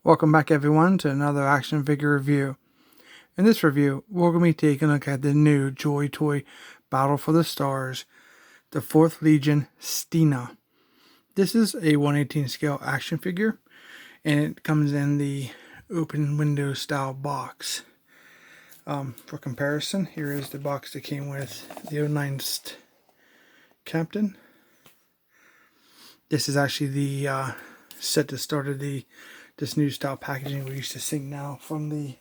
Welcome back everyone to another action figure review. In this review, we're going to be taking a look at the new Joytoy Battle for the Stars, the 4th Legion Stina. This is a 1/18 scale action figure, and it comes in the open window style box. For comparison, here is the box that came with the 09th Captain. This is actually the set that started this new style packaging we're used to seeing now from the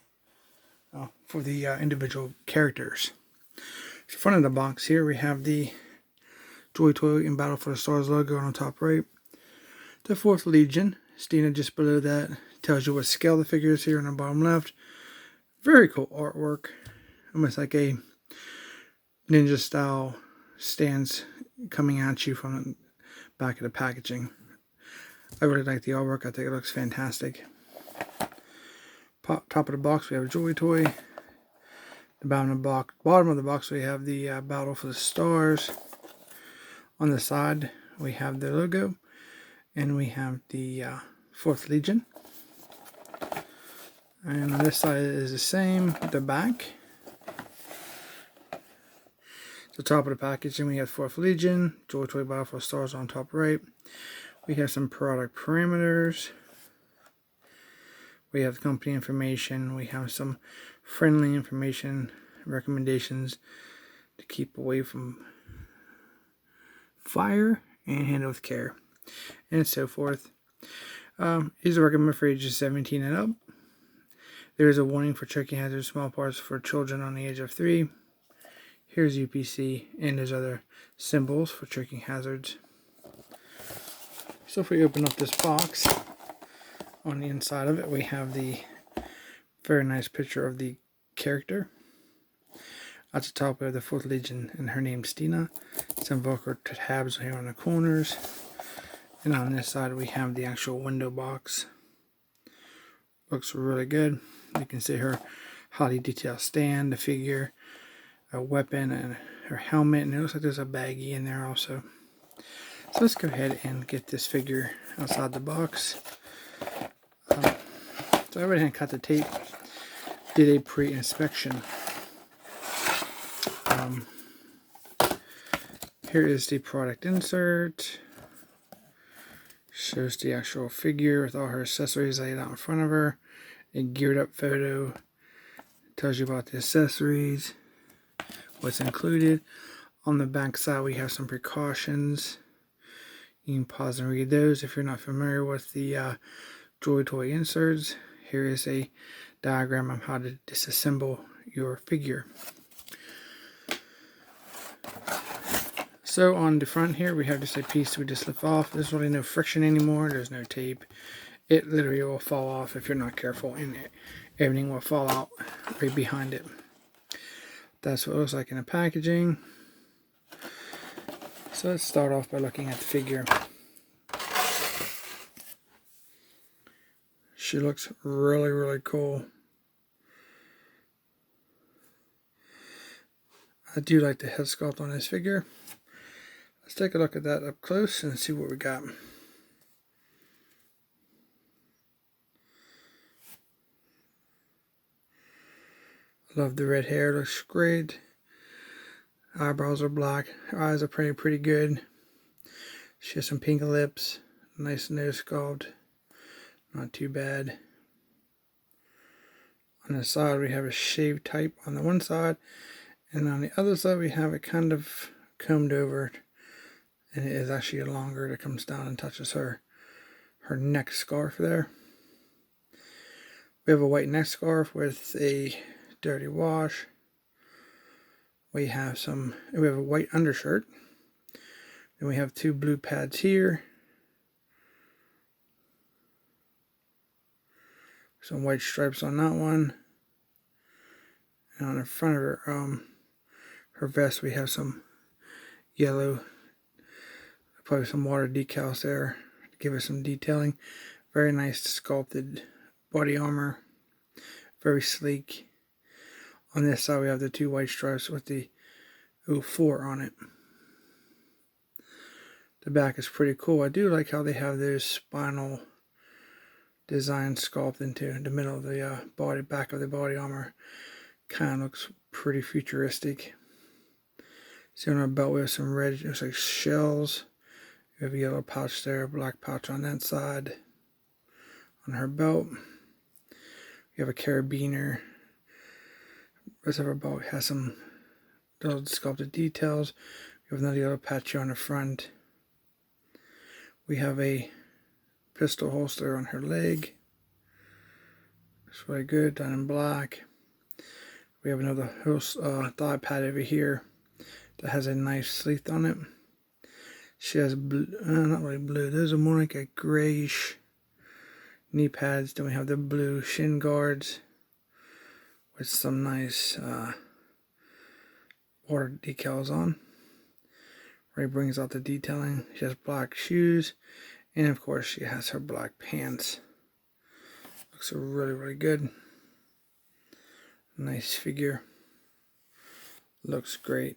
for the individual characters. So front of the box here we have the Joytoy in Battle for the Stars logo on the top right. The 4th Legion Stina just below that tells you what scale the figure is here on the bottom left. Very cool artwork, almost like a ninja style stance coming at you from the back of the packaging. I really like the artwork. I think it looks fantastic. Top of the box we have Joytoy. The bottom of the box we have the Battle for the Stars. On the side we have the logo, and we have the 4th Legion. And on this side is the same. The back. The top of the packaging we have 4th Legion, Joytoy Battle for the Stars on top right. We have some product parameters. We have company information. We have some friendly information, recommendations to keep away from fire and handle with care, and so forth. These are recommended for ages 17 and up. There is a warning for choking hazards, small parts for children on the age of 3. Here's UPC, and there's other symbols for choking hazards. So if we open up this box, on the inside of it we have the very nice picture of the character. At the top we have the 4th Legion and her name Stina. Some Velcro tabs here on the corners. And on this side we have the actual window box. Looks really good. You can see her highly detailed stand, the figure, a weapon, and her helmet. And it looks like there's a baggie in there also. So let's go ahead and get this figure outside the box. So I went ahead and cut the tape, did a pre-inspection. Here is the product insert. Shows the actual figure with all her accessories laid out in front of her. A geared up photo. Tells you about the accessories, what's included. On the back side we have some precautions. You can pause and read those if you're not familiar with the Joytoy inserts. Here is a diagram of how to disassemble your figure. So on the front here we have just a piece we just lift off. There's really no friction anymore. There's no tape. It literally will fall off if you're not careful, and everything will fall out right behind it. That's what it looks like in the packaging. So let's start off by looking at the figure. She looks really, really cool. I do like the head sculpt on this figure. Let's take a look at that up close and see what we got. Love the red hair, looks great. Eyebrows are black. Her eyes are pretty good. She has some pink lips. Nice nose sculpt. Not too bad. On the side we have a shave type on the one side, and on the other side we have it kind of combed over, and it is actually longer that comes down and touches her neck scarf there. We have a white neck scarf with a dirty wash. We have a white undershirt. Then we have 2 blue pads here. Some white stripes on that one. And on the front of her vest we have some yellow, probably some water decals there to give her some detailing. Very nice sculpted body armor. Very sleek. On this side we have the 2 white stripes with the 04 on it. The back is pretty cool. I do like how they have those spinal design sculpt into the middle of the back of the body armor. Kind of looks pretty futuristic. See on our belt we have some red, looks like shells. We have a yellow pouch there, black pouch on that side. On her belt, we have a carabiner. The rest of our belt has some sculpted details. We have another yellow patch on the front. We have a pistol holster on her leg. Looks really good, done in black. We have another thigh pad over here that has a nice sleeve on it. She has blue, not really blue, those are more like a grayish knee pads. Then we have the blue shin guards with some nice water decals on. Ray brings out the detailing. She has black shoes, and of course she has her black pants. Looks really, really good. Nice figure. Looks great.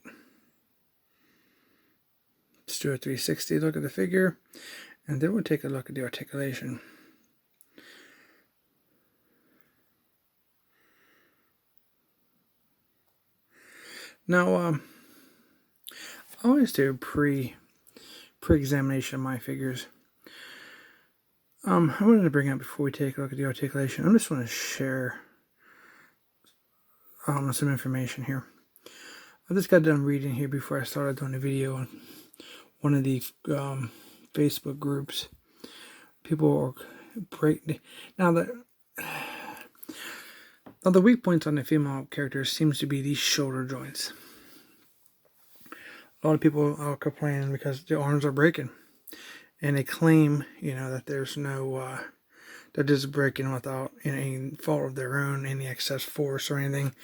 Let's do a 360 look at the figure, and then we'll take a look at the articulation. Now, I always do a pre-examination of my figures. I wanted to bring up before we take a look at the articulation. I just want to share some information here. I just got done reading here before I started doing the video on one of the Facebook groups. People are now the weak points on the female characters seems to be these shoulder joints. A lot of people are complaining because the arms are breaking, and they claim, that there's no, they're just breaking without any fault of their own, any excess force or anything,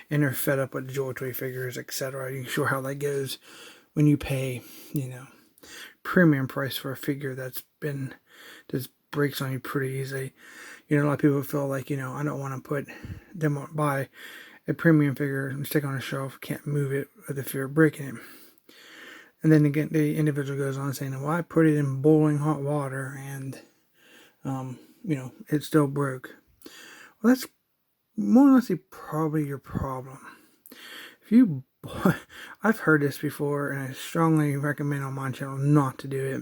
and they're fed up with Joytoy figures, etc. You sure how that goes when you pay, premium price for a figure that breaks on you pretty easily. A lot of people feel like, I don't want to buy a premium figure and stick on a shelf, can't move it with the fear of breaking it. And then again, the individual goes on saying, well, I put it in boiling hot water and, it still broke. Well, that's more or less probably your problem. I've heard this before, and I strongly recommend on my channel not to do it,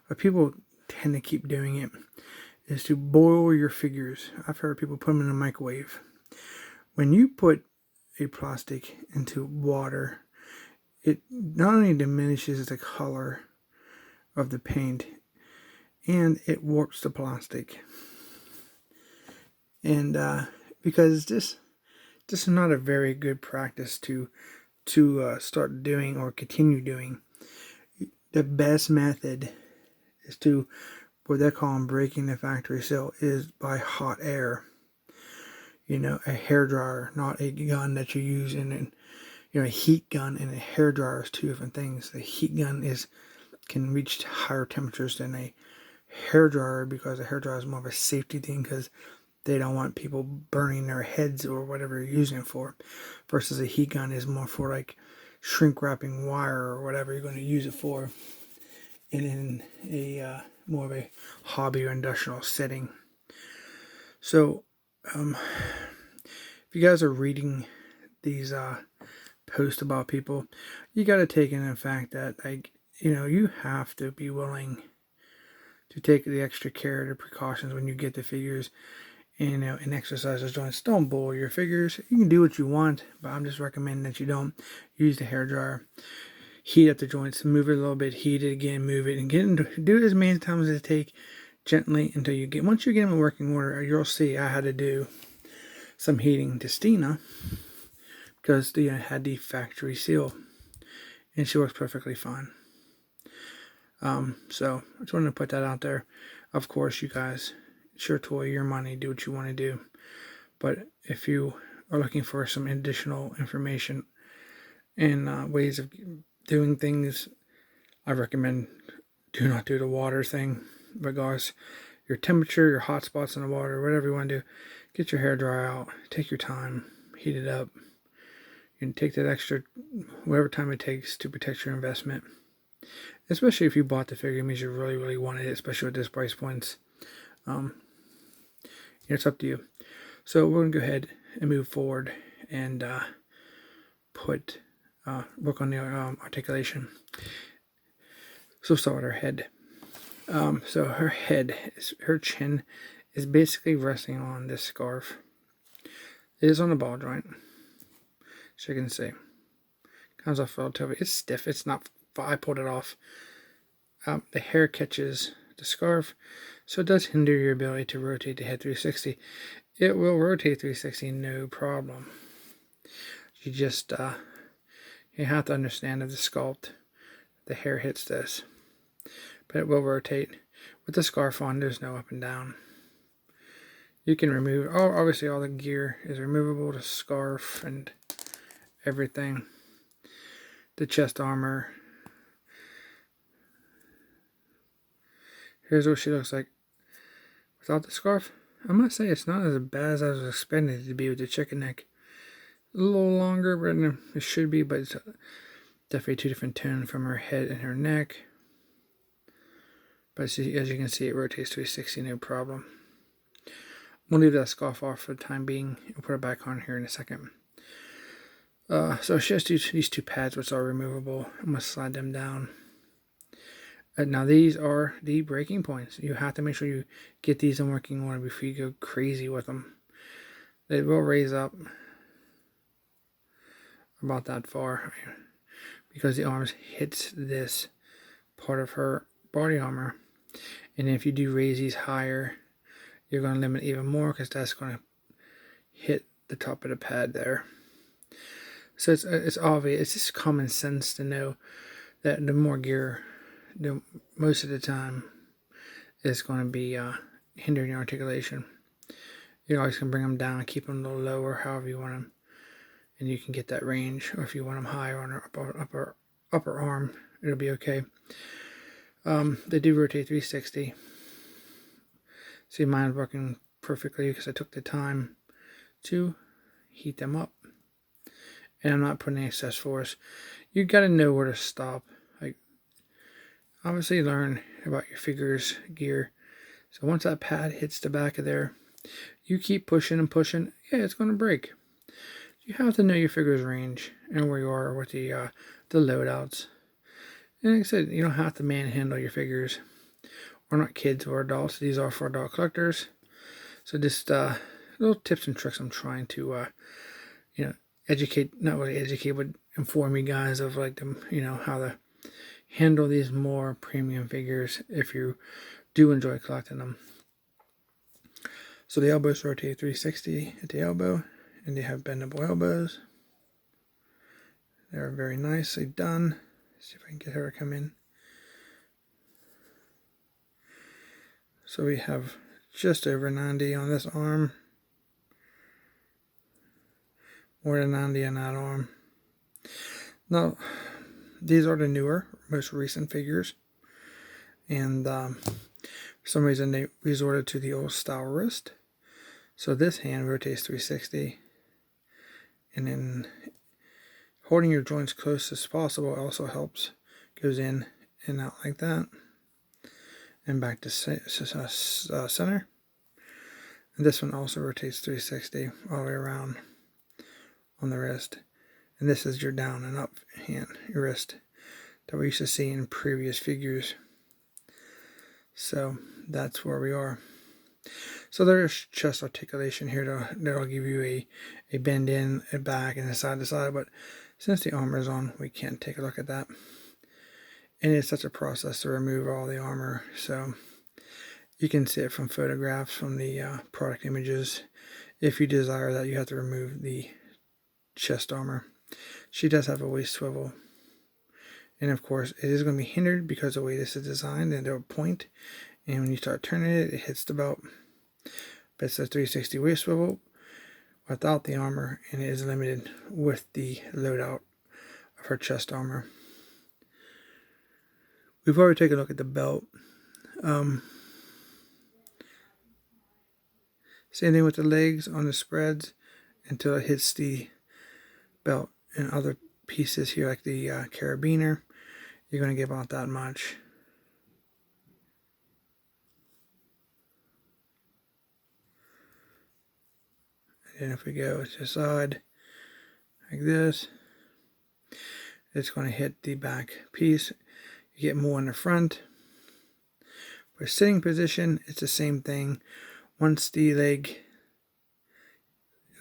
but people tend to keep doing it, is to boil your figures. I've heard people put them in a microwave. When you put a plastic into water, it not only diminishes the color of the paint, and it warps the plastic. And because this is not a very good practice to start doing or continue doing. The best method is to, what they call breaking the factory seal, is by hot air. A hairdryer, not a gun that you use in a heat gun and a hairdryer is two different things. The heat gun can reach higher temperatures than a hairdryer, because a hairdryer is more of a safety thing, because they don't want people burning their heads or whatever you're using it for. Versus a heat gun is more for like shrink wrapping wire or whatever you're going to use it for, in a more of a hobby or industrial setting. So, if you guys are reading these posts about people, you got to take into the fact that you have to be willing to take the extra care, the precautions when you get the figures, and exercise those joints. Don't boil your figures. You can do what you want, but I'm just recommending that you don't use the hairdryer. Heat up the joints, move it a little bit, heat it again, move it, and do it as many times as it takes, gently, until once you get them in working order. You'll see I had to do some heating to Stina, because Stina had the factory seal, and she works perfectly fine. So I just wanted to put that out there. Of course, you guys, it's your toy, your money, do what you want to do. But if you are looking for some additional information and ways of doing things, I recommend do not do the water thing. Regardless, your temperature, your hot spots in the water, whatever you want to do, get your hair dry out, take your time, heat it up. You can take that extra, whatever time it takes to protect your investment. Especially if you bought the figure, it means you really, really wanted it, especially with this price points. It's up to you. So we're going to go ahead and move forward and work on the articulation. So we'll start with her head. So her chin is basically resting on this scarf. It is on the ball joint, so you can see. Comes off relatively. It's stiff. It's not. I pulled it off. The hair catches the scarf, so it does hinder your ability to rotate the head 360. It will rotate 360, no problem. You just you have to understand that the sculpt, the hair hits this, but it will rotate. With the scarf on, there's no up and down. You can remove, obviously all the gear is removable, the scarf and everything. The chest armor. Here's what she looks like without the scarf. I must say it's not as bad as I was expecting it to be with the chicken neck. A little longer, but it should be, but it's definitely two different tones from her head and her neck. But as you can see, it rotates 360, no problem. We'll leave that scarf off for the time being. We'll put it back on here in a second. So she has these two pads which are removable. I'm going to slide them down. Now these are the breaking points. You have to make sure you get these in working order before you go crazy with them. They will raise up about that far because the arms hits this part of her body armor. And if you do raise these higher, you're going to limit even more because that's going to hit the top of the pad there. So it's obvious. It's just common sense to know that the more gear, most of the time, is going to be hindering your articulation. You always can bring them down and keep them a little lower, however you want them, and you can get that range. Or if you want them higher on her upper arm, it'll be okay. They do rotate 360. See, mine's working perfectly because I took the time to heat them up. And I'm not putting any excess force. You got to know where to stop. Like, obviously learn about your figures gear. So once that pad hits the back of there, you keep pushing and pushing. Yeah, it's going to break. You have to know your figure's range and where you are with the loadouts. And like I said, you don't have to manhandle your figures. We're not kids or adults. These are for adult collectors. So just little tips and tricks I'm trying to, educate, not really educate, but inform you guys of like how to handle these more premium figures if you do enjoy collecting them. So the elbows rotate 360 at the elbow, and they have bendable elbows. They're very nicely done. Let's see if I can get her to come in. So we have just over 90 on this arm. More than 90 on that arm. Now, these are the newer, most recent figures. And for some reason they resorted to the old style wrist. So this hand rotates 360. And then holding your joints close as possible also helps. Goes in and out like that. And back to center. And this one also rotates 360 all the way around on the wrist. And this is your down and up hand, your wrist, that we used to see in previous figures. So that's where we are. So there's chest articulation here that'll give you a bend in, a back, and a side to side. But since the armor is on, we can't take a look at that. And it's such a process to remove all the armor. So you can see it from photographs, from the product images. If you desire that, you have to remove the chest armor. She does have a waist swivel. And of course, it is going to be hindered because of the way this is designed, and it'll point. And when you start turning it, it hits the belt. But it's a 360 waist swivel without the armor, and it is limited with the loadout of her chest armor. We've already taken a look at the belt. Same thing with the legs on the spreads until it hits the belt, and other pieces here like the carabiner. You're going to get about that much. Then if we go to the side like this, it's going to hit the back piece. You get more in the front. For sitting position, it's the same thing. Once the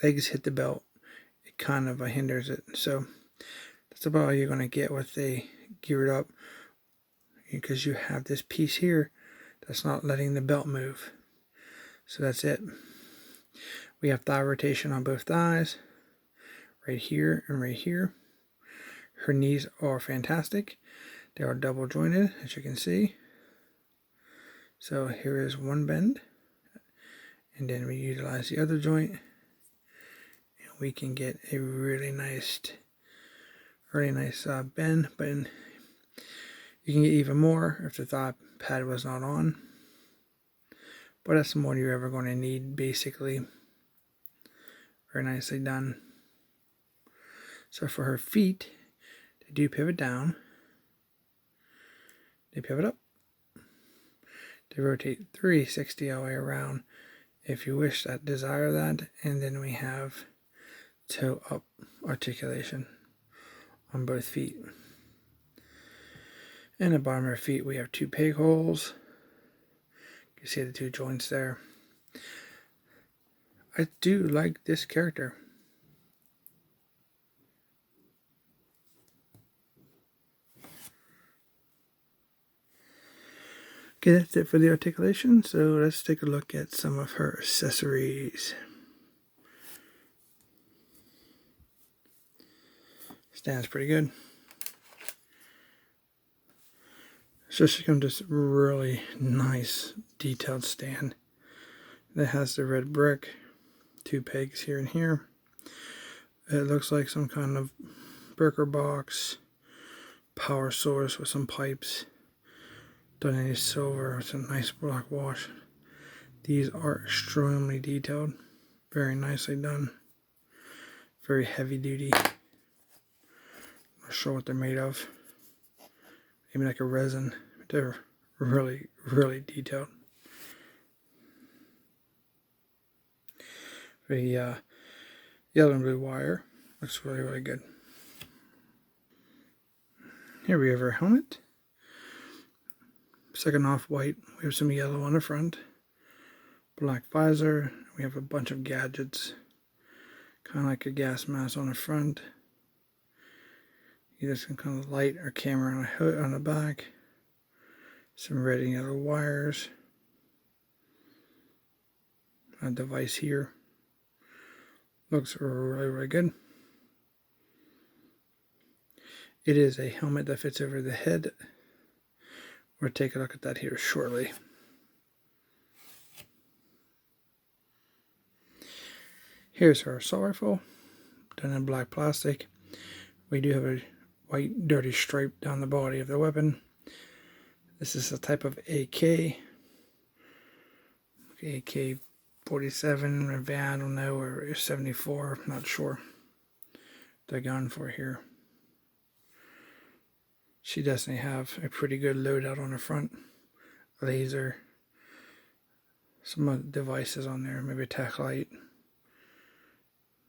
legs hit the belt, it kind of hinders it. So that's about all you're going to get with the geared up, because you have this piece here that's not letting the belt move. So that's it. We have thigh rotation on both thighs, right here and right here. Her knees are fantastic. They are double jointed, as you can see. So here is one bend, and then we utilize the other joint, and we can get a really nice bend. But you can get even more if the thigh pad was not on. But that's more you're ever going to need, basically. Very nicely done. So for her feet, they do pivot down. They pivot up. They rotate 360 all the way around if you wish that, desire that. And then we have toe up articulation on both feet. And the bottom of her feet, we have 2 peg holes. You can see the 2 joints there. I do like this character. Okay, that's it for the articulation. So let's take a look at some of her accessories. Stands pretty good. So she comes this really nice detailed stand that has the red brick, 2 pegs here and here. It looks like some kind of breaker box, power source with some pipes, done in silver with some nice black wash. These are extremely detailed, very nicely done, very heavy duty. Not sure what they're made of. Maybe like a resin. They're really, really detailed. The yellow and blue wire looks really, really good. Here we have our helmet. Second off white, we have some yellow on the front. Black visor. We have a bunch of gadgets. Kind of like a gas mask on the front. Either some kind of light or camera on a hood on the back. Some red and yellow wires. A device here. Looks really, really good. It is a helmet that fits over the head. We'll take a look at that here shortly. Here's our assault rifle, done in black plastic. We do have a white dirty stripe down the body of the weapon. This is a type of AK. AK-47, I don't know, or 74, I'm not sure. The gun for here. She definitely have a pretty good loadout on the front. Laser. Some other devices on there, maybe a tack light.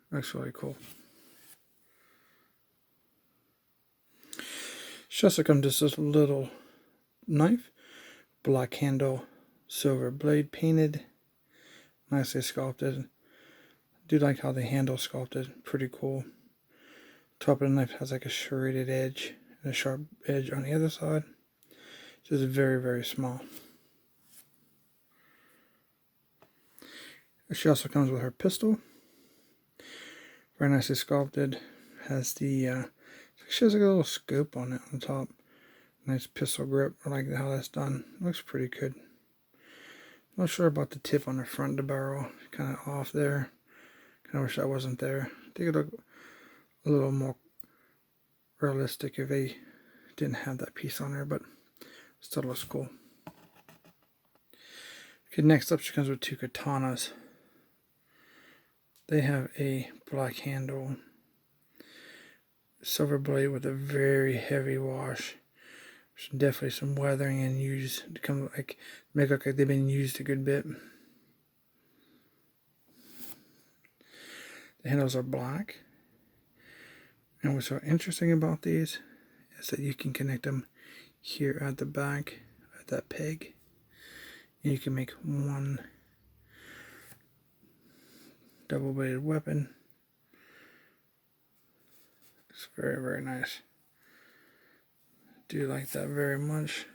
Looks really cool. She also comes with this little knife. Black handle, silver blade painted. Nicely sculpted. I do like how the handle sculpted. Pretty cool. Top of the knife has like a serrated edge and a sharp edge on the other side. Just very, very small. She also comes with her pistol. Very nicely sculpted. Has the she has like a little scope on it on top. Nice pistol grip. I like how that's done. Looks pretty good. Not sure about the tip on the front of the barrel. Kind of off there. Kind of wish that wasn't there. I think it look a little more realistic if they didn't have that piece on there, but still looks cool. Okay, next up she comes with 2 katanas. They have a black handle, silver blade with a very heavy wash. There's definitely some weathering and used to come like make look like they've been used a good bit. The handles are black. And what's so interesting about these is that you can connect them here at the back at that peg. And you can make one double-bladed weapon. It's very, very nice. Do like that very much.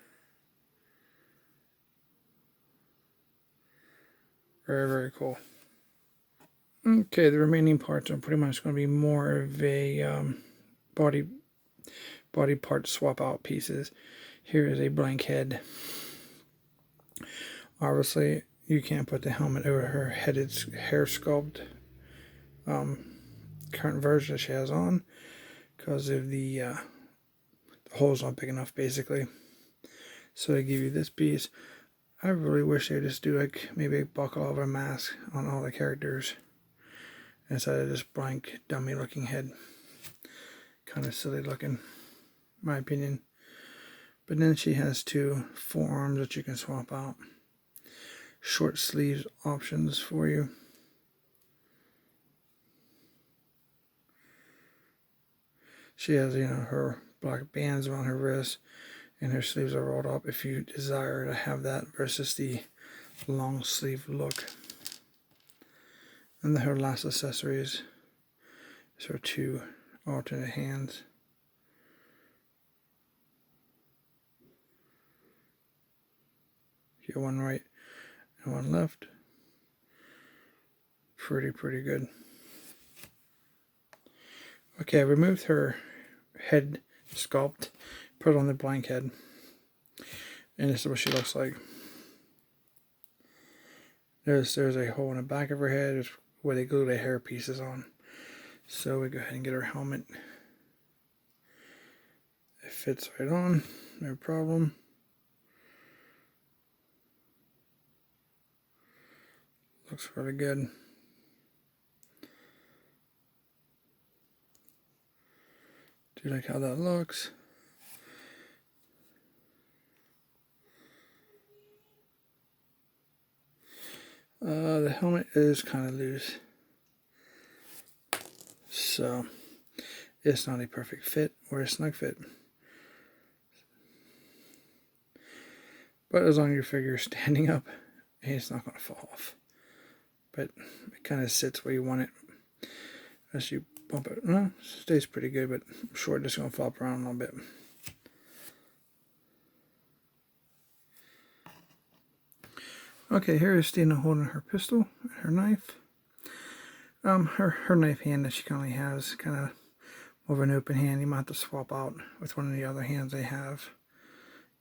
Very, very cool. Okay, the remaining parts are pretty much going to be more of a body part swap out pieces. Here is a blank head. Obviously, you can't put the helmet over her headed hair sculpt current version that she has on because of the hole's not big enough, basically. So they give you this piece. I really wish they just do like maybe a buckle of a mask on all the characters instead of this blank dummy looking head. Kind of silly looking, in my opinion. But then she has two forearms that you can swap out. Short sleeves options for you. She has, her black bands around her wrist, and her sleeves are rolled up if you desire to have that versus the long sleeve look. And then her last accessories is her two alternate hands. You got one right and one left. Pretty good. Okay, I removed her head sculpt, put it on the blank head, and this is what she looks like. There's a hole in the back of her head where they glue the hair pieces on. So we go ahead and get her helmet. It fits right on, no problem. Looks really good. Do you like how that looks? The helmet is kind of loose, so it's not a perfect fit or a snug fit. But as long as your figure is standing up, it's not going to fall off. But it kind of sits where you want it as you bump it. Well, it stays pretty good, but I'm sure it's just going to flop around a little bit. Okay, here is Stina holding her pistol and her knife. Her knife hand that she currently has kind of more of an open hand. You might have to swap out with one of the other hands they have.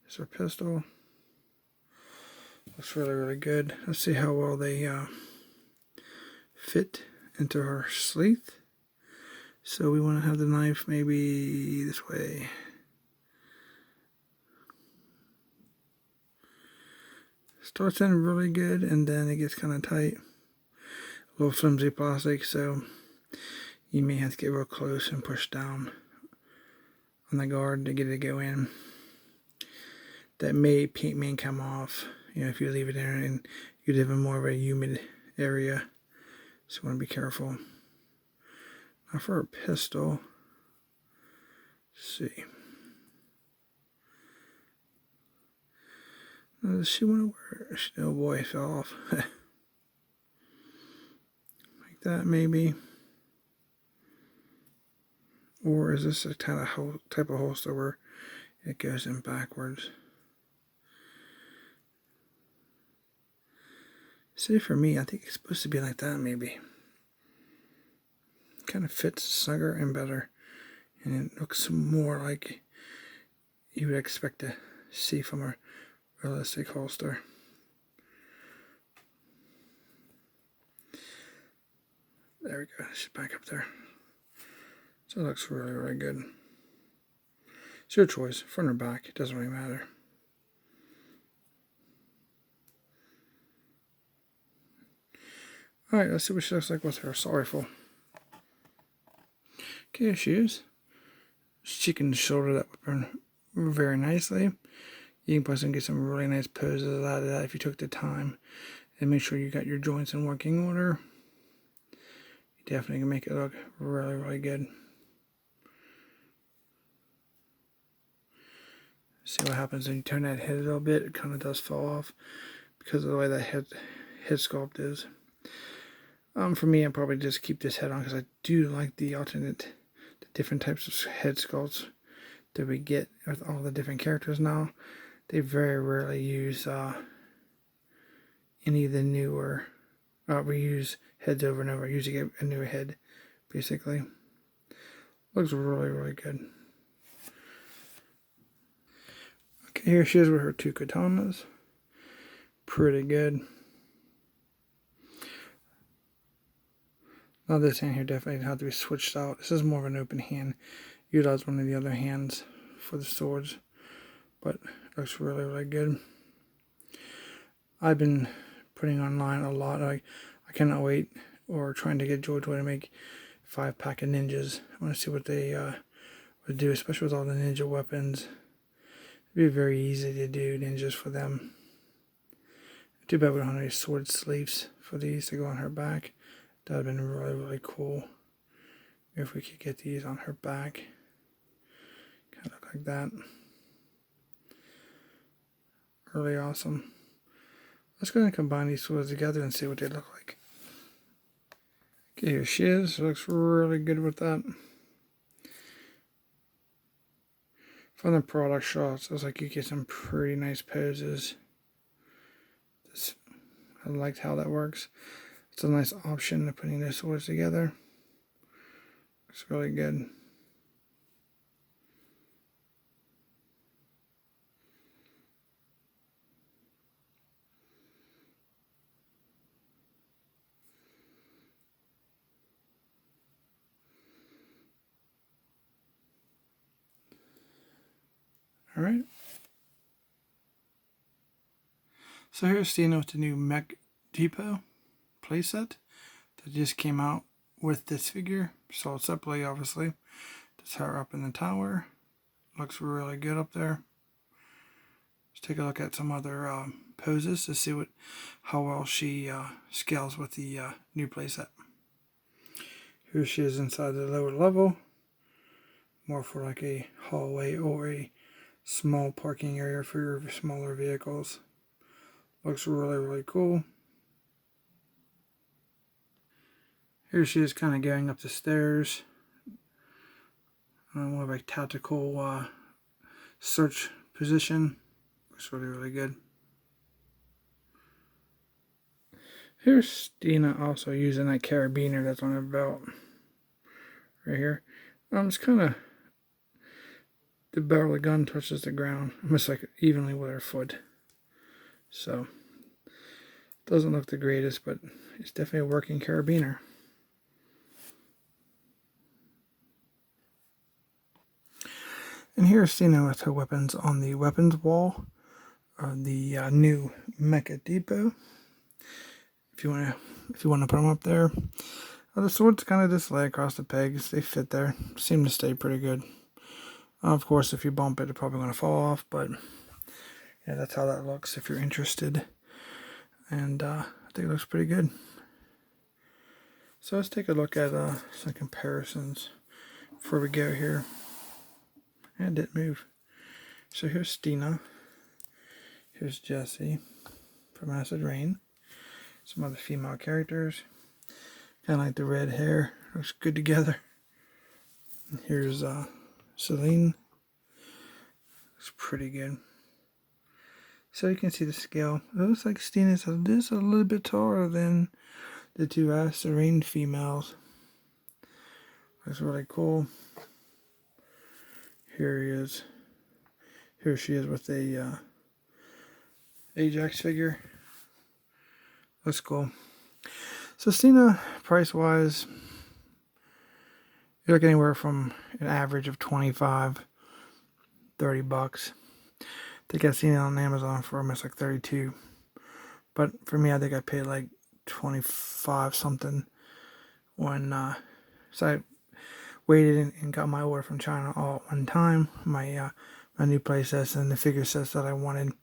It's her pistol. Looks really good. Let's see how well they fit into her sleeve. So we want to have the knife maybe this way. Starts in really good and then it gets kind of tight. A little flimsy plastic, so you may have to get real close and push down on the guard to get it to go in. That paint may come off, if you leave it in and you live in more of a humid area. So you want to be careful. Now for a pistol, let's see. Now does she want to wear? Oh boy, it fell off. Like that maybe. Or is this a type of holster where it goes in backwards? See, for me, I think it's supposed to be like that maybe. Kind of fits snugger and better, and it looks more like you would expect to see from a realistic holster. There we go. She's back up there. So it looks really good. It's your choice, front or back. It doesn't really matter. Alright, let's see what she looks like with her assault rifle. Okay, here she is. She can shoulder that weapon very nicely. You can possibly get some really nice poses out of that if you took the time. And make sure you got your joints in working order. You definitely can make it look really, really good. See what happens when you turn that head a little bit. It kind of does fall off because of the way that head sculpt is. For me, I'll probably just keep this head on because I do like the different types of head sculpts that we get with all the different characters now. They very rarely use any of the newer reuse heads over and over. Usually get a new head, basically. Looks really, really good. Okay, here she is with her 2 katanas. Pretty good. Now this hand here definitely has to be switched out. This is more of an open hand. Utilize one of the other hands for the swords. But it looks really, really good. I've been putting online a lot. I cannot wait, or trying to get Joytoy to make 5-pack of ninjas. I want to see what they would do, especially with all the ninja weapons. It'd be very easy to do ninjas for them. Too bad we don't have any sword sleeves for these to go on her back. That would have been really, really cool if we could get these on her back. Kind of look like that. Really awesome. Let's go ahead and combine these swords together and see what they look like. Okay, here she is. Looks really good with that. From the product shots, looks like you get some pretty nice poses. I liked how that works. It's a nice option to putting the swords together. Looks really good. Alright. So here's Stina with the new Mech Depot playset that just came out with this figure. Sold separately, obviously. That's her up in the tower. Looks really good up there. Let's take a look at some other poses to see how well she scales with the new playset. Here she is inside the lower level. More for like a hallway or a small parking area for your smaller vehicles. Looks really, really cool. Here she is kind of going up the stairs. More of a tactical search position. Looks really, really good. Here's Stina also using that carabiner that's on her belt. Right here. It's kind of, the barrel of the gun touches the ground, almost like evenly with her foot. So, doesn't look the greatest, but it's definitely a working carabiner. And here's Stina with her weapons on the weapons wall, the new Mecha Depot. If you want to put them up there. The swords kind of just lay across the pegs. They fit there. Seem to stay pretty good. Of course, if you bump it, it's probably going to fall off, but yeah, that's how that looks if you're interested. And I think it looks pretty good. So let's take a look at some comparisons before we go here. And it didn't move. So here's Stina. Here's Jessie from Acid Rain. Some other female characters. Kind of like the red hair. Looks good together. And here's Celine. Looks pretty good. So you can see the scale. It looks like Stina's just a little bit taller than the 2 Acid Rain females. Looks really cool. Here he is. Here she is with a Ajax figure. Looks cool. So Stina, price-wise, you look anywhere from an average of $25, $30. I think I've seen it on Amazon for almost like $32. But for me, I think I paid like $25 something when so I waited and got my order from China all at one time. My new play sets and the figure sets that I wanted.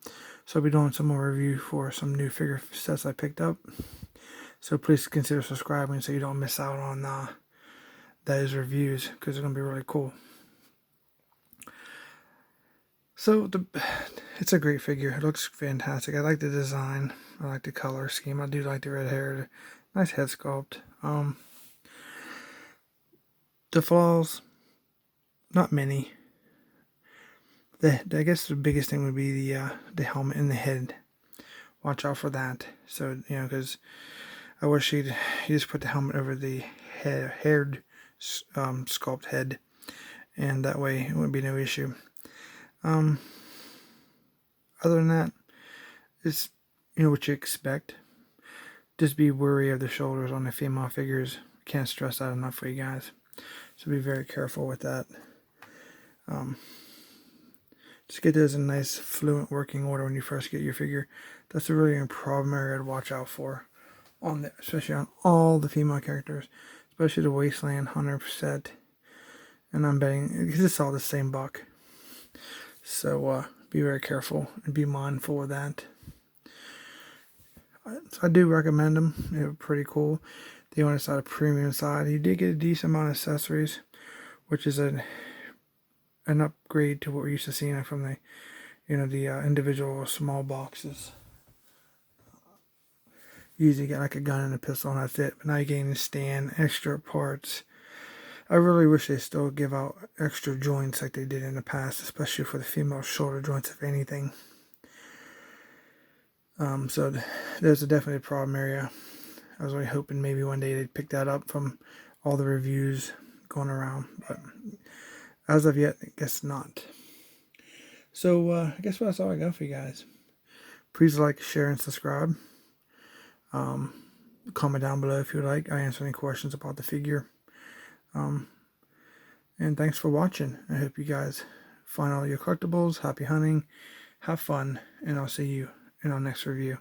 So I'll be doing some more review for some new figure sets I picked up. So please consider subscribing so you don't miss out on those reviews, because they're going to be really cool. So it's a great figure. It looks fantastic. I like the design. I like the color scheme. I do like the red hair. Nice head sculpt. The flaws, not many. I guess the biggest thing would be the helmet and the head. Watch out for that. So, you know, because I wish he just put the helmet over the haired sculpt head, and that way it wouldn't be no issue. Other than that, it's, you know, what you expect. Just be wary of the shoulders on the female figures. Can't stress that enough for you guys. So be very careful with that. Just get those in nice fluent working order when you first get your figure. That's a really problem area to watch out for, especially on all the female characters, especially the Wasteland 100%. And I'm betting because it's all the same buck. So be very careful and be mindful of that. So I do recommend them. They're pretty cool. They on the side of premium side. You did get a decent amount of accessories, which is an upgrade to what we're used to seeing from the, you know, the individual small boxes. You usually get like a gun and a pistol and that's it. But now you're getting a stand, extra parts. I really wish they still give out extra joints like they did in the past, especially for the female shoulder joints, if anything. So there's definitely a problem area. I was really hoping maybe one day they'd pick that up from all the reviews going around, but as of yet, I guess not. So I guess that's all I got for you guys. Please like, share, and subscribe. Comment down below if you like. I answer any questions about the figure. And thanks for watching. I hope you guys find all your collectibles. Happy hunting. Have fun. And I'll see you in our next review.